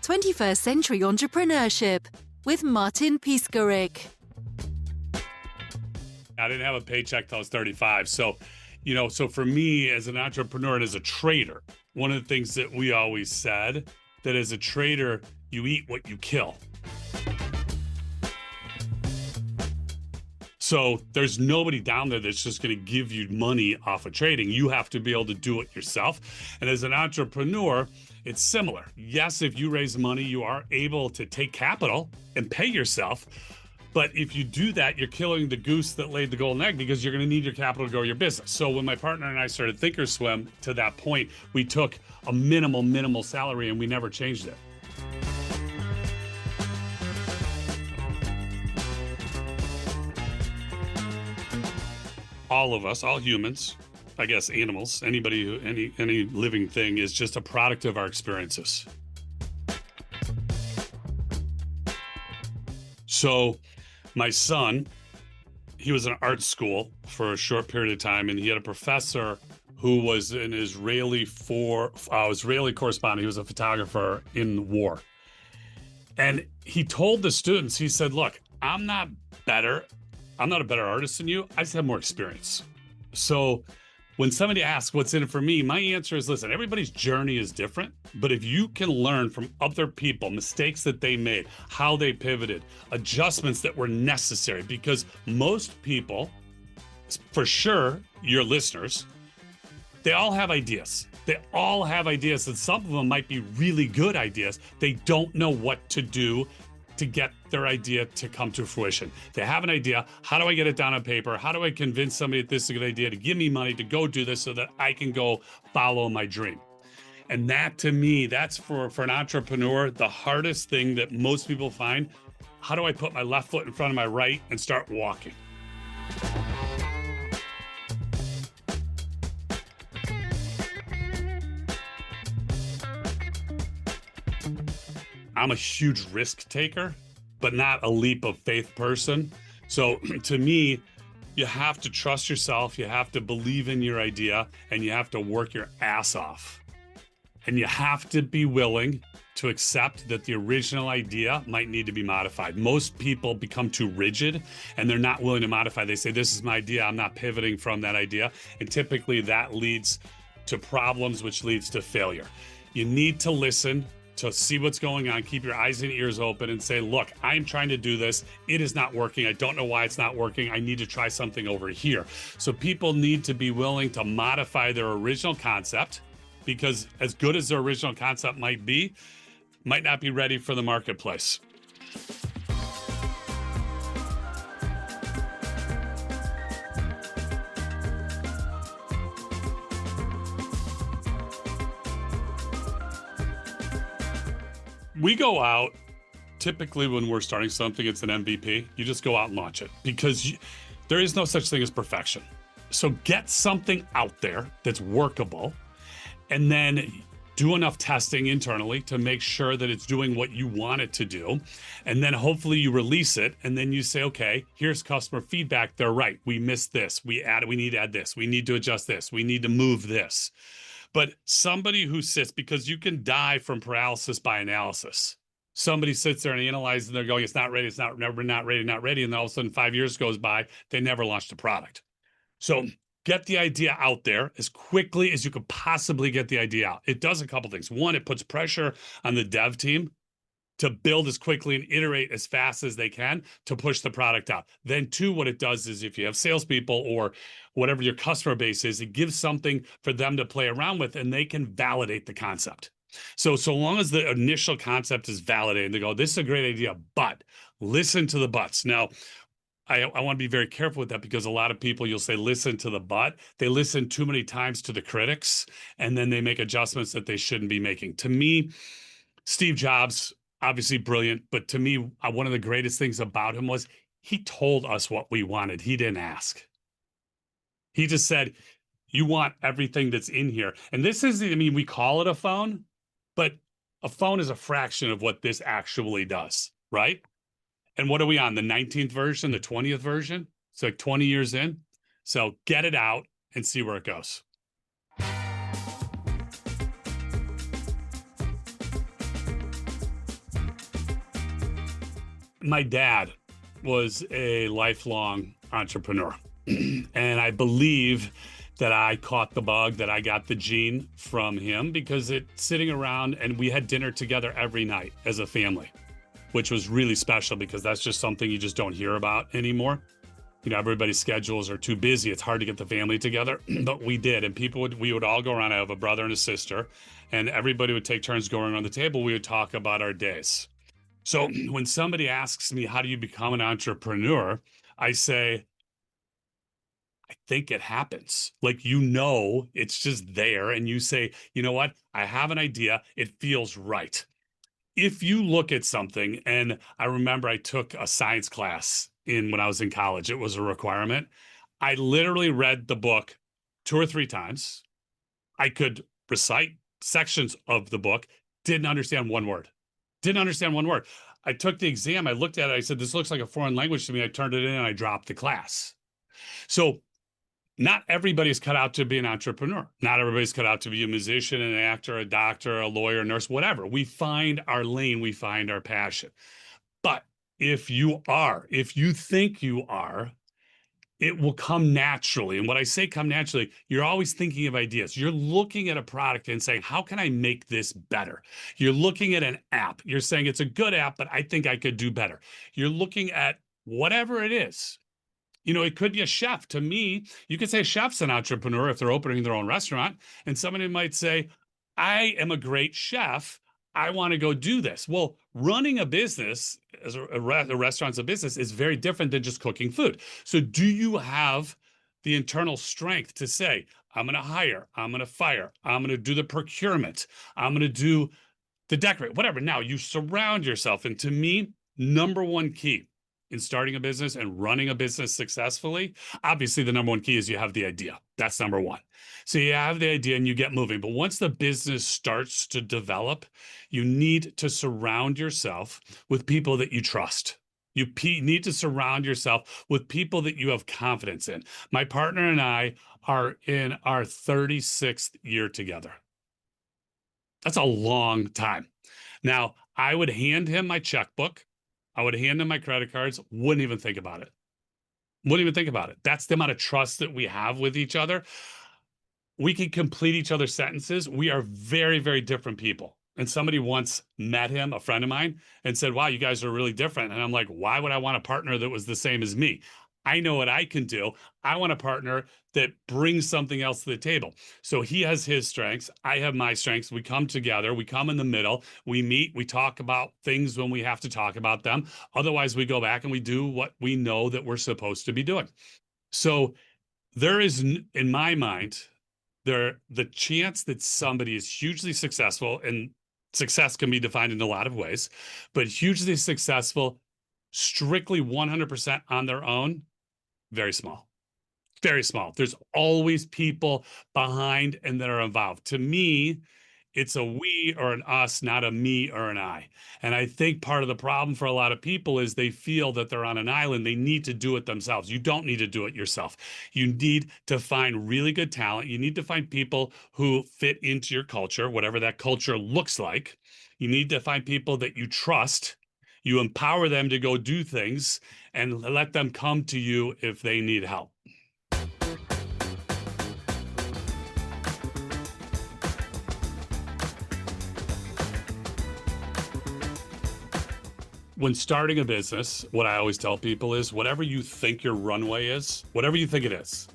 21st Century Entrepreneurship with Martin Piskarik. I didn't have a paycheck till I was 35. So for me as an entrepreneur and as a trader, one of the things that we always said, that as a trader, you eat what you kill. So there's nobody down there that's just going to give you money off of trading. You have to be able to do it yourself. And as an entrepreneur, it's similar. Yes, if you raise money, you are able to take capital and pay yourself. But if you do that, you're killing the goose that laid the golden egg, because you're going to need your capital to grow your business. So when my partner and I started thinkorswim, to that point, we took a minimal salary and we never changed it. All of us, all humans, I guess animals, anybody who, any living thing is just a product of our experiences. So my son, he was in art school for a short period of time, and he had a professor who was an Israeli correspondent. He was a photographer in war. And he told the students, he said, look, I'm not a better artist than you. I just have more experience. So when somebody asks what's in it for me, my answer is, listen, everybody's journey is different, but if you can learn from other people, mistakes that they made, how they pivoted, adjustments that were necessary, because most people, for sure, your listeners, they all have ideas. They all have ideas, and some of them might be really good ideas. They don't know what to do to get their idea to come to fruition. They have an idea. How do I get it down on paper? How do I convince somebody that this is a good idea to give me money to go do this so that I can go follow my dream? And that, to me, that's for an entrepreneur, the hardest thing that most people find. How do I put my left foot in front of my right and start walking? I'm a huge risk taker, but not a leap of faith person. So to me, you have to trust yourself, you have to believe in your idea, and you have to work your ass off. And you have to be willing to accept that the original idea might need to be modified. Most people become too rigid and they're not willing to modify. They say, this is my idea, I'm not pivoting from that idea. And typically that leads to problems, which leads to failure. You need to listen to see what's going on, keep your eyes and ears open and say, look, I'm trying to do this. It is not working. I don't know why it's not working. I need to try something over here. So people need to be willing to modify their original concept, because as good as their original concept might be, might not be ready for the marketplace. We go out, typically when we're starting something, it's an MVP. You just go out and launch it, because there is no such thing as perfection. So get something out there that's workable, and then do enough testing internally to make sure that it's doing what you want it to do. And then hopefully you release it, and then you say, okay, here's customer feedback. They're right. We missed this. We need to add this. We need to adjust this. We need to move this. But somebody who sits, because you can die from paralysis by analysis. Somebody sits there and analyzes, and they're going, it's not ready, it's not ready. And then all of a sudden 5 years goes by, they never launched a product. So get the idea out there as quickly as you could possibly get the idea out. It does a couple things. One, it puts pressure on the dev team to build as quickly and iterate as fast as they can to push the product out. Then two, what it does is, if you have salespeople or whatever your customer base is, it gives something for them to play around with, and they can validate the concept. So long as the initial concept is validated, they go, this is a great idea, but listen to the buts. Now, I want to be very careful with that, because a lot of people, you'll say, listen to the but. They listen too many times to the critics, and then they make adjustments that they shouldn't be making. To me, Steve Jobs, obviously brilliant, but to me, one of the greatest things about him was he told us what we wanted. He didn't ask. He just said, you want everything that's in here. And this is, we call it a phone, but a phone is a fraction of what this actually does, right? And what are we on, the 19th version, the 20th version? It's like 20 years in. So get it out and see where it goes. My dad was a lifelong entrepreneur. And I believe that I caught the bug, that I got the gene from him because it's sitting around and we had dinner together every night as a family, which was really special because that's just something you just don't hear about anymore. You know, everybody's schedules are too busy. It's hard to get the family together, but we did. And we would all go around. I have a brother and a sister, and everybody would take turns going around the table. We would talk about our days. So when somebody asks me, how do you become an entrepreneur? I say, I think it happens. Like, it's just there. And you say, you know what? I have an idea. It feels right. If you look at something, and I remember I took a science class when I was in college, it was a requirement. I literally read the book 2 or 3 times. I could recite sections of the book, didn't understand one word. Didn't understand one word. I took the exam. I looked at it. I said, this looks like a foreign language to me. I turned it in and I dropped the class. So not everybody's cut out to be an entrepreneur. Not everybody's cut out to be a musician, an actor, a doctor, a lawyer, a nurse, whatever. We find our lane, we find our passion. But if you think you are, it will come naturally. And when I say come naturally, you're always thinking of ideas. You're looking at a product and saying, how can I make this better? You're looking at an app. You're saying it's a good app, but I think I could do better. You're looking at whatever it is. You know, it could be a chef. To me, you could say a chef's an entrepreneur if they're opening their own restaurant. And somebody might say, I am a great chef. I want to go do this. Well, running a business, as a restaurant's a business, is very different than just cooking food. So do you have the internal strength to say, I'm going to hire, I'm going to fire, I'm going to do the procurement, I'm going to do the decorate, whatever. Now you surround yourself. And to me, number one key in starting a business and running a business successfully, obviously the number one key is you have the idea. That's number one. So you have the idea and you get moving. But once the business starts to develop, you need to surround yourself with people that you trust. You need to surround yourself with people that you have confidence in. My partner and I are in our 36th year together. That's a long time. Now, I would hand him my checkbook. I would hand him my credit cards, wouldn't even think about it. Wouldn't even think about it. That's the amount of trust that we have with each other. We can complete each other's sentences. We are very, very different people. And somebody once met him, a friend of mine, and said, wow, you guys are really different. And I'm like, why would I want a partner that was the same as me? I know what I can do. I want a partner that brings something else to the table. So he has his strengths. I have my strengths. We come together. We come in the middle. We meet. We talk about things when we have to talk about them. Otherwise, we go back and we do what we know that we're supposed to be doing. So there is, in my mind, the chance that somebody is hugely successful, and success can be defined in a lot of ways, but hugely successful, strictly 100% on their own, very small. Very small. There's always people behind and that are involved. To me, it's a we or an us, not a me or an I. And I think part of the problem for a lot of people is they feel that they're on an island. They need to do it themselves. You don't need to do it yourself. You need to find really good talent. You need to find people who fit into your culture, whatever that culture looks like. You need to find people that you trust. You empower them to go do things and let them come to you if they need help. When starting a business, what I always tell people is whatever you think your runway is, whatever you think it is,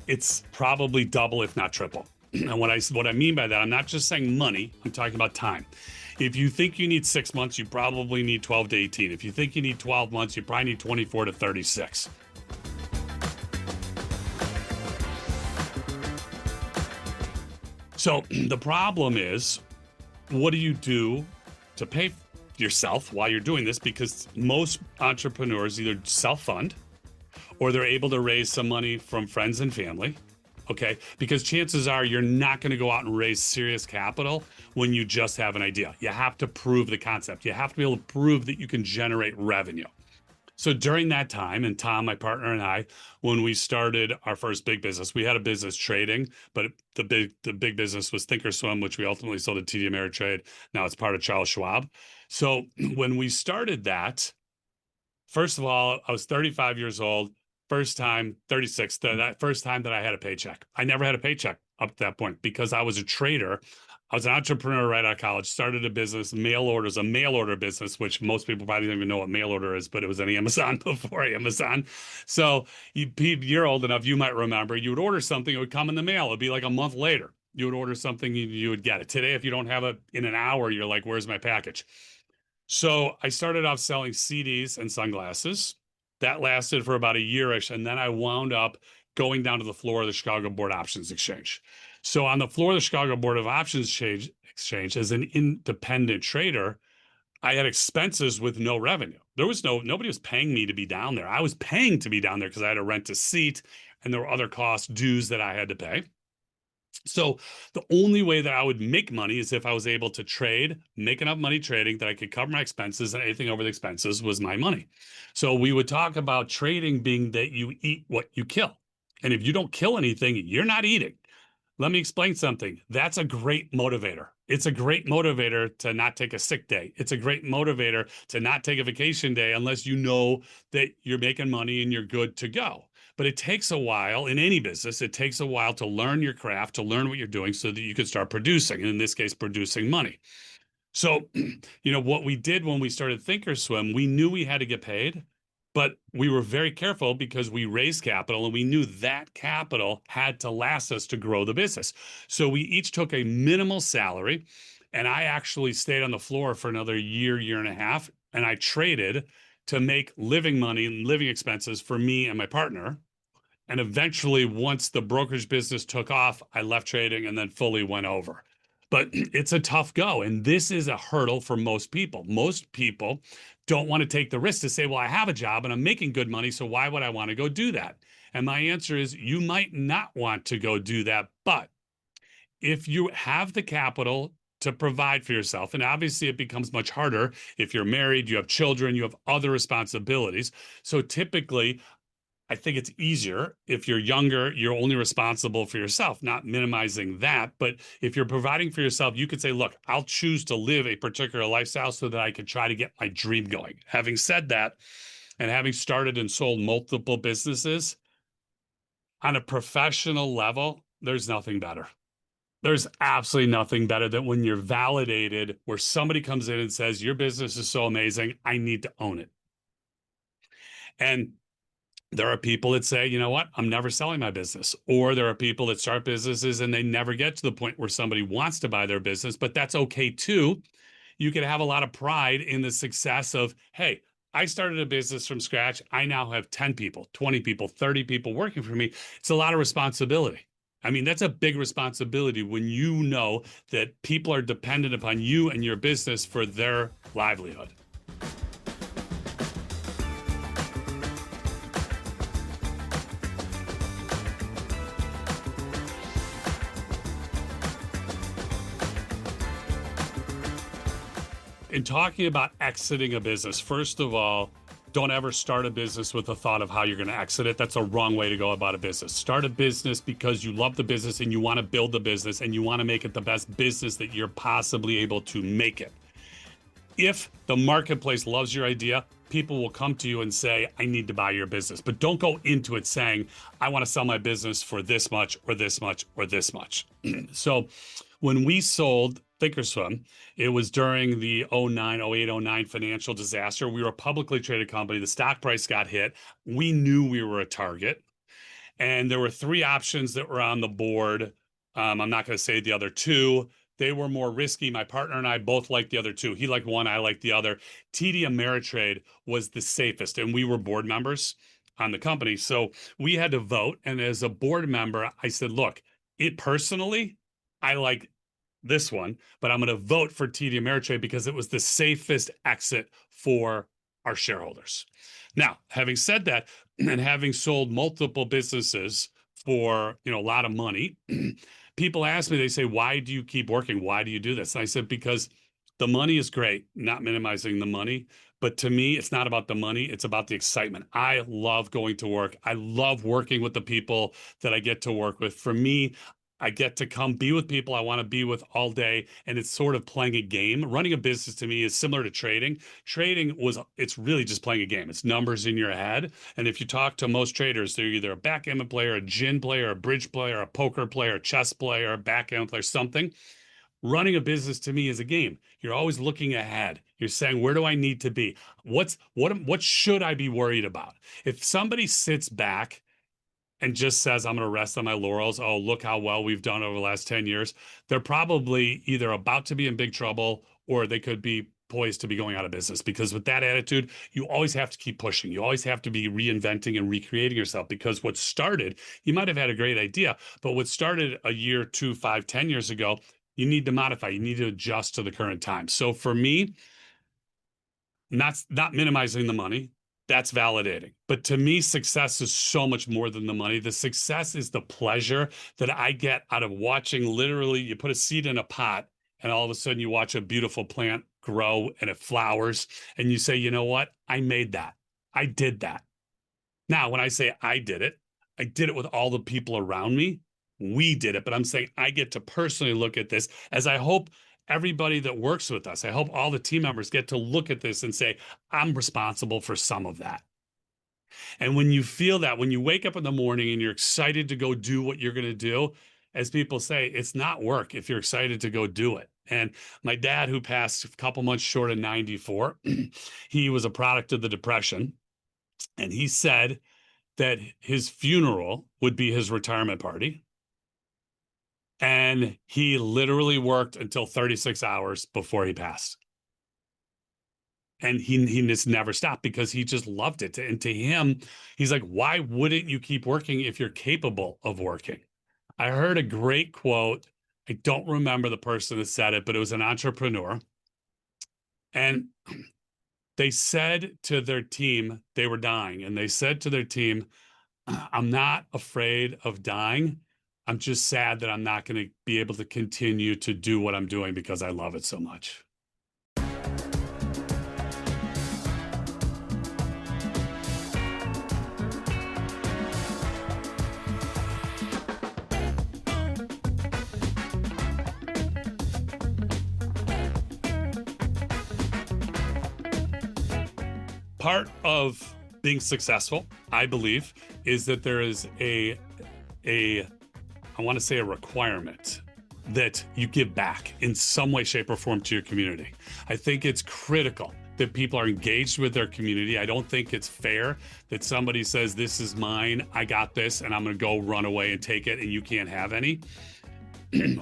it's probably double, if not triple. And what I mean by that, I'm not just saying money, I'm talking about time. If you think you need 6 months, you probably need 12 to 18. If you think you need 12 months, you probably need 24 to 36. So the problem is, what do you do to pay yourself while you're doing this? Because most entrepreneurs either self-fund or they're able to raise some money from friends and family. Okay, because chances are you're not going to go out and raise serious capital when you just have an idea. You have to prove the concept. You have to be able to prove that you can generate revenue. So during that time, and Tom, my partner, and I, when we started our first big business, we had a business trading, but the big business was thinkorswim, which we ultimately sold to TD Ameritrade. Now it's part of Charles Schwab. So when we started that, First of all, I was 35 years old. First time, 36, that first time that I had a paycheck. I never had a paycheck up to that point because I was a trader. I was an entrepreneur right out of college, started a business, mail orders, a mail order business, which most people probably don't even know what mail order is, but it was on Amazon before Amazon. So you're old enough, you might remember, you would order something, it would come in the mail. It'd be like a month later. You would order something, you would get it. Today, if you don't have it in an hour, you're like, where's my package? So I started off selling CDs and sunglasses. That lasted for about a yearish, and then I wound up going down to the floor of the Chicago Board Options Exchange. So on the floor of the Chicago Board of Options Exchange, as an independent trader, I had expenses with no revenue. Nobody was paying me to be down there. I was paying to be down there because I had to rent a seat, and there were other costs, dues that I had to pay. So the only way that I would make money is if I was able to trade, make enough money trading that I could cover my expenses, and anything over the expenses was my money. So we would talk about trading being that you eat what you kill. And if you don't kill anything, you're not eating. Let me explain something. That's a great motivator. It's a great motivator to not take a sick day. It's a great motivator to not take a vacation day unless you know that you're making money and you're good to go. But it takes a while in any business. It takes a while to learn your craft, to learn what you're doing so that you can start producing, and in this case, producing money. So, what we did when we started thinkorswim, we knew we had to get paid, but we were very careful because we raised capital and we knew that capital had to last us to grow the business. So we each took a minimal salary, and I actually stayed on the floor for another year, year and a half, and I traded to make living money and living expenses for me and my partner. And eventually, once the brokerage business took off, I left trading and then fully went over. But it's a tough go. And this is a hurdle for most people. Most people don't want to take the risk to say, well, I have a job and I'm making good money, so why would I want to go do that? And my answer is you might not want to go do that. But if you have the capital to provide for yourself, and obviously it becomes much harder if you're married, you have children, you have other responsibilities. So typically, I think it's easier if you're younger, you're only responsible for yourself, not minimizing that. But if you're providing for yourself, you could say, look, I'll choose to live a particular lifestyle so that I can try to get my dream going. Having said that, and having started and sold multiple businesses on a professional level, there's nothing better. There's absolutely nothing better than when you're validated, where somebody comes in and says, your business is so amazing, I need to own it. And there are people that say, you know what, I'm never selling my business. Or there are people that start businesses and they never get to the point where somebody wants to buy their business, but that's okay too. You can have a lot of pride in the success of, hey, I started a business from scratch. I now have 10 people, 20 people, 30 people working for me. It's a lot of responsibility. I mean, that's a big responsibility when you know that people are dependent upon you and your business for their livelihood. In talking about exiting a business, first of all, don't ever start a business with the thought of how you're going to exit it. That's a wrong way to go about a business. Start a business because you love the business and you want to build the business and you want to make it the best business that you're possibly able to make it. If the marketplace loves your idea, people will come to you and say, I need to buy your business. But don't go into it saying, I want to sell my business for this much or this much or this much. So when we sold thinkorswim, it was during the 08, 09 financial disaster. We were a publicly traded company. The stock price got hit. We knew we were a target. And there were three options that were on the board. I'm not going to say the other two. They were more risky. My partner and I both liked the other two. He liked one, I liked the other. TD Ameritrade was the safest, and we were board members on the company. So we had to vote. And as a board member, I said, look, personally, I like this one, but I'm going to vote for TD Ameritrade because it was the safest exit for our shareholders. Now, having said that, and having sold multiple businesses for a lot of money, people ask me, they say, why do you keep working? Why do you do this? And I said, because the money is great, not minimizing the money. But to me, it's not about the money. It's about the excitement. I love going to work. I love working with the people that I get to work with. For me, I get to come be with people I want to be with all day. And it's sort of playing a game. Running a business to me is similar to trading. It's really just playing a game. It's numbers in your head. And if you talk to most traders, they're either a backgammon player, a gin player, a bridge player, a poker player, a chess player, a backgammon player, something. Running a business to me is a game. You're always looking ahead. You're saying, where do I need to be? What should I be worried about? If somebody sits back and just says, I'm going to rest on my laurels. Oh, look how well we've done over the last 10 years. They're probably either about to be in big trouble or they could be poised to be going out of business, because with that attitude, you always have to keep pushing. You always have to be reinventing and recreating yourself, because what started, you might have had a great idea, but what started a year, 2, 5, 10 years ago, you need to modify, you need to adjust to the current time. So for me, not minimizing the money, that's validating. But to me, success is so much more than the money. The success is the pleasure that I get out of watching, literally, you put a seed in a pot and all of a sudden you watch a beautiful plant grow and it flowers and you say, you know what? I made that. I did that. Now, when I say I did it with all the people around me. We did it, but I'm saying I get to personally look at this, as I hope everybody that works with us, I hope all the team members get to look at this and say, I'm responsible for some of that. And when you feel that, when you wake up in the morning and you're excited to go do what you're going to do, as people say, it's not work if you're excited to go do it. And my dad, who passed a couple months short of 94, he was a product of the Depression. And he said that his funeral would be his retirement party. And he literally worked until 36 hours before he passed. And he just never stopped because he just loved it. And to him, he's like, why wouldn't you keep working if you're capable of working? I heard a great quote. I don't remember the person that said it, but it was an entrepreneur. And they said to their team, they were dying. And they said to their team, I'm not afraid of dying. I'm just sad that I'm not going to be able to continue to do what I'm doing because I love it so much. Part of being successful, I believe, is that there is I want to say a requirement that you give back in some way, shape, or form to your community. I think it's critical that people are engaged with their community. I don't think it's fair that somebody says, this is mine, I got this, and I'm going to go run away and take it, and you can't have any.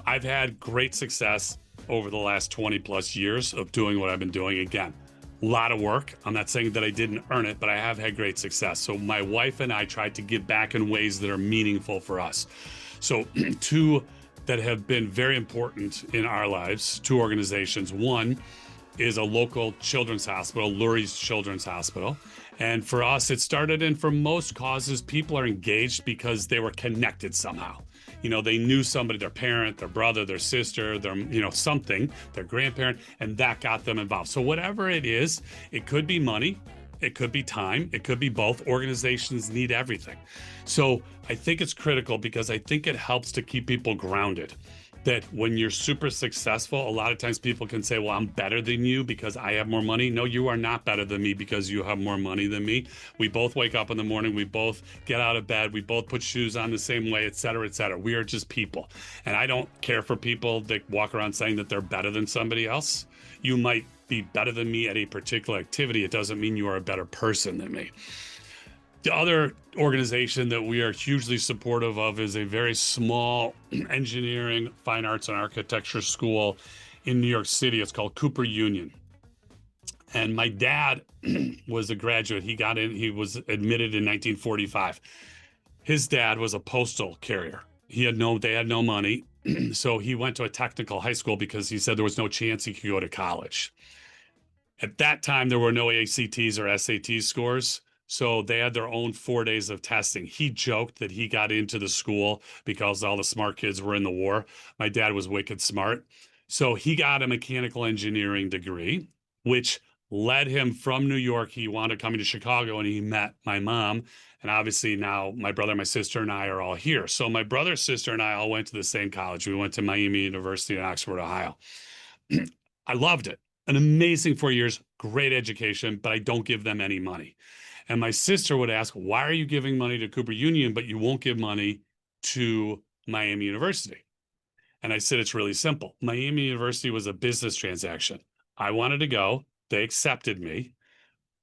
I've had great success over the last 20 plus years of doing what I've been doing. Again, a lot of work. I'm not saying that I didn't earn it, but I have had great success. So my wife and I tried to give back in ways that are meaningful for us. So two that have been very important in our lives, two organizations. One is a local children's hospital, Lurie's Children's Hospital. And for us, it started, and for most causes, people are engaged because they were connected somehow. You know, they knew somebody, their parent, their brother, their sister, their, something, their grandparent, and that got them involved. So whatever it is, it could be money, it could be time, it could be both. Organizations need everything. So I think it's critical because I think it helps to keep people grounded. That when you're super successful, a lot of times people can say, well, I'm better than you because I have more money. No, you are not better than me because you have more money than me. We both wake up in the morning. We both get out of bed. We both put shoes on the same way, et cetera, et cetera. We are just people. And I don't care for people that walk around saying that they're better than somebody else. You might be better than me at a particular activity. It doesn't mean you are a better person than me. The other organization that we are hugely supportive of is a very small engineering, fine arts, and architecture school in New York City. It's called Cooper Union. And my dad was a graduate. He was admitted in 1945. His dad was a postal carrier. They had no money. So he went to a technical high school because he said there was no chance he could go to college. At that time, there were no ACTs or SAT scores. So they had their own 4 days of testing. He joked that he got into the school because all the smart kids were in the war. My dad was wicked smart. So he got a mechanical engineering degree, which led him from New York. He wound up coming to Chicago and he met my mom. And obviously now my brother, my sister, and I are all here. So my brother, sister, and I all went to the same college. We went to Miami University in Oxford, Ohio. I loved it. An amazing 4 years, great education, but I don't give them any money. And my sister would ask, why are you giving money to Cooper Union, but you won't give money to Miami University? And I said, it's really simple. Miami University was a business transaction. I wanted to go. They accepted me.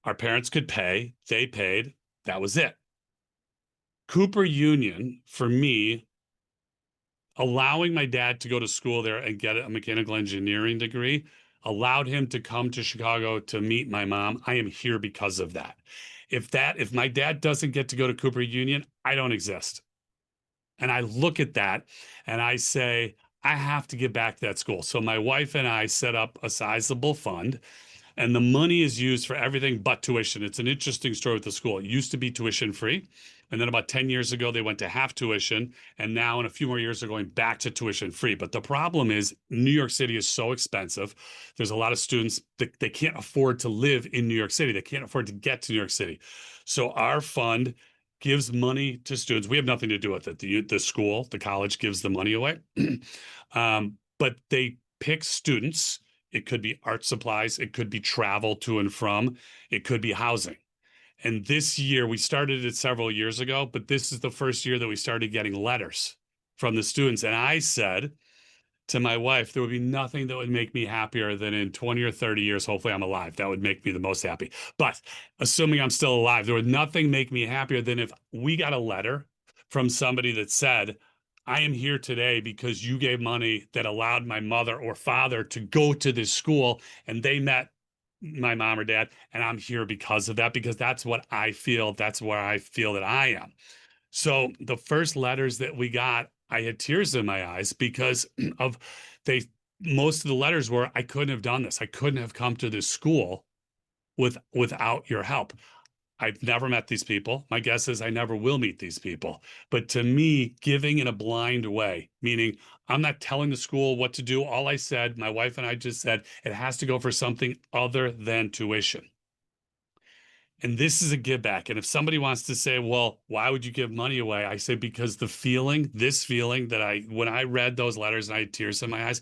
Our parents could pay. They paid. That was it. Cooper Union, for me, allowing my dad to go to school there and get a mechanical engineering degree allowed him to come to Chicago to meet my mom. I am here because of that. If my dad doesn't get to go to Cooper Union, I don't exist. And I look at that and I say, I have to get back to that school. So my wife and I set up a sizable fund, and the money is used for everything but tuition. It's an interesting story with the school. It used to be tuition free. And then about 10 years ago, they went to half tuition. And now in a few more years, they're going back to tuition free. But the problem is New York City is so expensive. There's a lot of students that they can't afford to live in New York City. They can't afford to get to New York City. So our fund gives money to students. We have nothing to do with it. The school, the college gives the money away. But they pick students. It could be art supplies. It could be travel to and from. It could be housing. And this year, we started it several years ago, but this is the first year that we started getting letters from the students. And I said to my wife, there would be nothing that would make me happier than in 20 or 30 years, hopefully I'm alive. That would make me the most happy. But assuming I'm still alive, there would nothing make me happier than if we got a letter from somebody that said, I am here today because you gave money that allowed my mother or father to go to this school, and they met my mom or dad, and I'm here because of that, because that's what I feel. That's where I feel that I am. So the first letters that we got, I had tears in my eyes because most of the letters were, I couldn't have done this. I couldn't have come to this school without your help. I've never met these people. My guess is I never will meet these people. But to me, giving in a blind way, meaning I'm not telling the school what to do. All I said, my wife and I just said, it has to go for something other than tuition. And this is a give back. And if somebody wants to say, well, why would you give money away? I say, because this feeling that when I read those letters and I had tears in my eyes,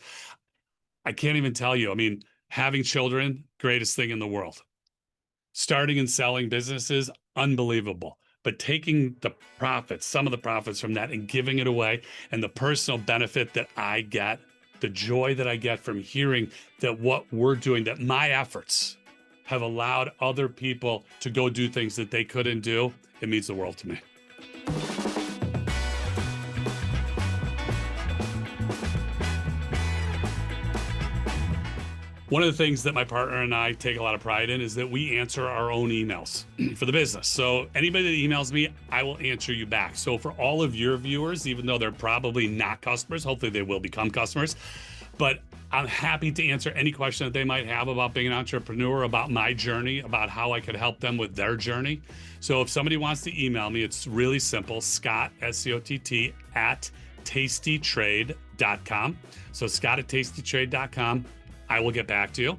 I can't even tell you. I mean, having children, greatest thing in the world. Starting and selling businesses, unbelievable. But taking the profits, some of the profits from that, and giving it away, and the personal benefit that I get, the joy that I get from hearing that what we're doing, that my efforts have allowed other people to go do things that they couldn't do, it means the world to me. One of the things that my partner and I take a lot of pride in is that we answer our own emails for the business. So anybody that emails me, I will answer you back. So for all of your viewers, even though they're probably not customers, hopefully they will become customers, but I'm happy to answer any question that they might have about being an entrepreneur, about my journey, about how I could help them with their journey. So if somebody wants to email me, it's really simple, Scott, SCOTT, at tastytrade.com. So Scott at tastytrade.com. I will get back to you.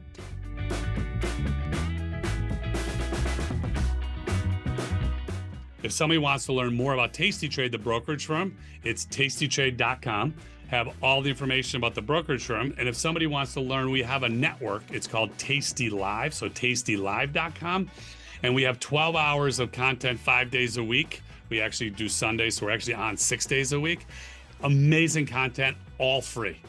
If somebody wants to learn more about Tasty Trade, the brokerage firm, it's tastytrade.com. Have all the information about the brokerage firm. And if somebody wants to learn, we have a network. It's called Tasty Live, so tastylive.com. And we have 12 hours of content 5 days a week. We actually do Sundays, so we're actually on 6 days a week. Amazing content, all free.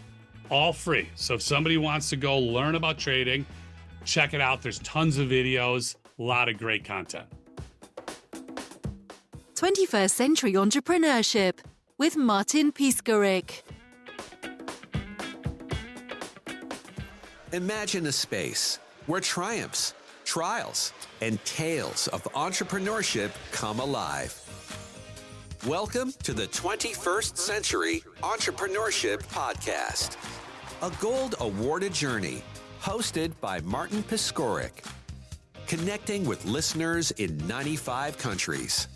All free. So if somebody wants to go learn about trading, check it out. There's tons of videos, a lot of great content. 21st Century Entrepreneurship with Martin Piskarik. Imagine a space where triumphs, trials, and tales of entrepreneurship come alive. Welcome to the 21st Century Entrepreneurship Podcast, a gold awarded journey hosted by Martin Piskarik, connecting with listeners in 95 countries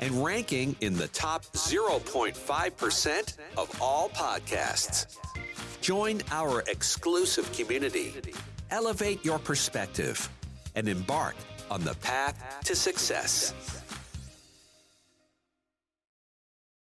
and ranking in the top 0.5% of all podcasts. Join our exclusive community, elevate your perspective, and embark on the path to success.